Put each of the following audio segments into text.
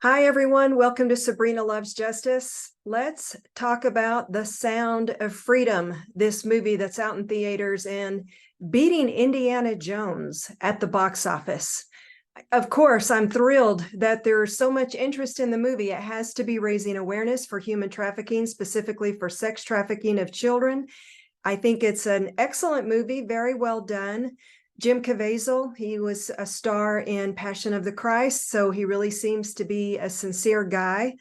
Hi, everyone. Welcome to Sabrina Loves Justice. Let's talk about The Sound of Freedom, this movie that's out in theaters and beating Indiana Jones at the box office. Of course, I'm thrilled that there's so much interest in the movie. It has to be raising awareness for human trafficking, specifically for sex trafficking of children. I think it's an excellent movie, very well done. Jim Caviezel, he was a star in Passion of the Christ, so he really seems to be a sincere guy.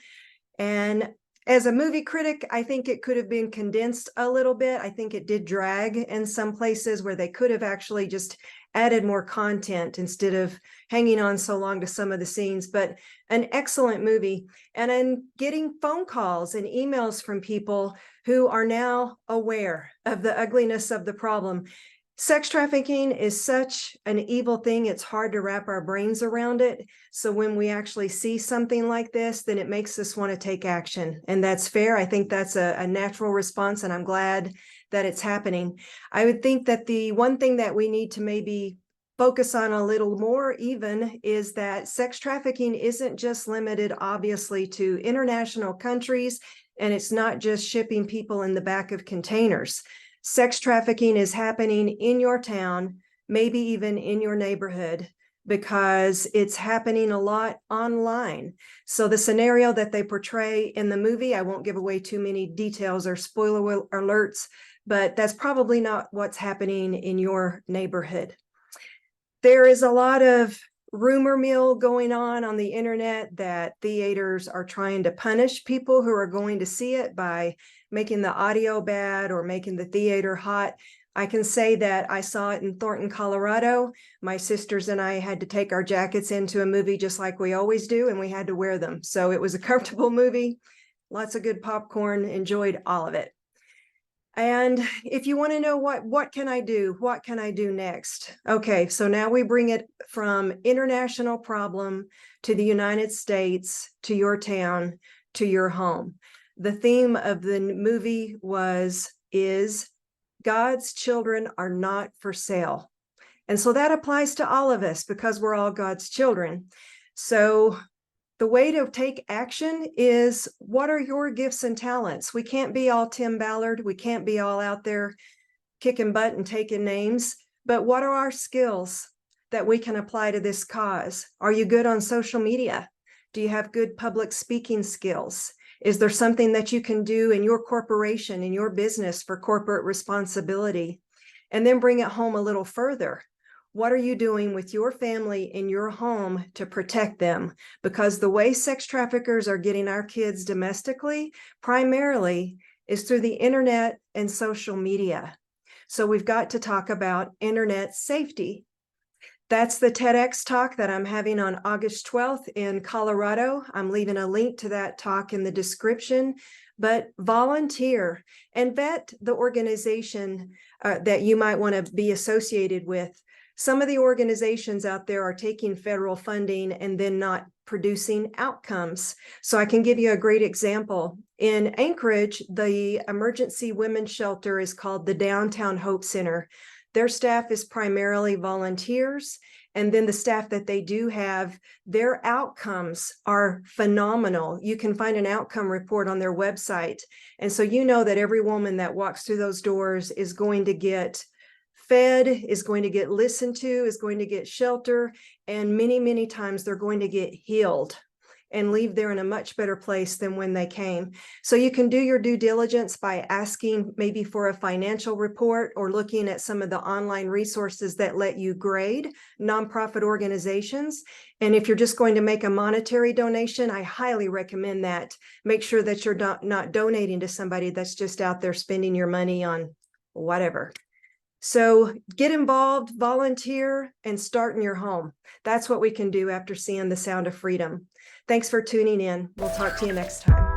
And as a movie critic, I think it could have been condensed a little bit. I think it did drag in some places where they could have actually just added more content instead of hanging on so long to some of the scenes, but an excellent movie. And I'm getting phone calls and emails from people who are now aware of the ugliness of the problem. Sex trafficking is such an evil thing, it's hard to wrap our brains around it. So when we actually see something like this, then it makes us want to take action. And that's fair. I think that's a natural response, and I'm glad that it's happening. I would think that the one thing that we need to maybe focus on a little more even is that sex trafficking isn't just limited, obviously, to international countries, and it's not just shipping people in the back of containers. Sex trafficking is happening in your town, maybe even in your neighborhood, because it's happening a lot online. So the scenario that they portray in the movie, I won't give away too many details or spoiler alerts, but that's probably not what's happening in your neighborhood. There is a lot of rumor mill going on the internet that theaters are trying to punish people who are going to see it by making the audio bad or making the theater hot. I can say that I saw it in Thornton, Colorado. My sisters and I had to take our jackets into a movie just like we always do, and we had to wear them. So it was a comfortable movie, lots of good popcorn, enjoyed all of it. And if you want to know what can I do? What can I do next? Okay, so now we bring it from international problem to the United States, to your town, to your home. The theme of the movie is God's children are not for sale. And so that applies to all of us because we're all God's children. So the way to take action is, what are your gifts and talents? We can't be all Tim Ballard. We can't be all out there kicking butt and taking names. But what are our skills that we can apply to this cause? Are you good on social media? Do you have good public speaking skills? Is there something that you can do in your corporation, in your business, for corporate responsibility? And then bring it home a little further. What are you doing with your family in your home to protect them? Because the way sex traffickers are getting our kids domestically, primarily, is through the internet and social media. So we've got to talk about internet safety. That's the TEDx talk that I'm having on August 12th in Colorado. I'm leaving a link to that talk in the description. But volunteer and vet the organization that you might want to be associated with. Some of the organizations out there are taking federal funding and then not producing outcomes. So I can give you a great example. In Anchorage, the emergency women's shelter is called the Downtown Hope Center. Their staff is primarily volunteers. And then the staff that they do have, their outcomes are phenomenal. You can find an outcome report on their website. And so you know that every woman that walks through those doors is going to get fed, is going to get listened to, is going to get shelter, and many, many times they're going to get healed and leave there in a much better place than when they came. So you can do your due diligence by asking maybe for a financial report or looking at some of the online resources that let you grade nonprofit organizations. And if you're just going to make a monetary donation, I highly recommend that. Make sure that you're not donating to somebody that's just out there spending your money on whatever. So get involved, volunteer, and start in your home. That's what we can do after seeing The Sound of Freedom. Thanks for tuning in. We'll talk to you next time.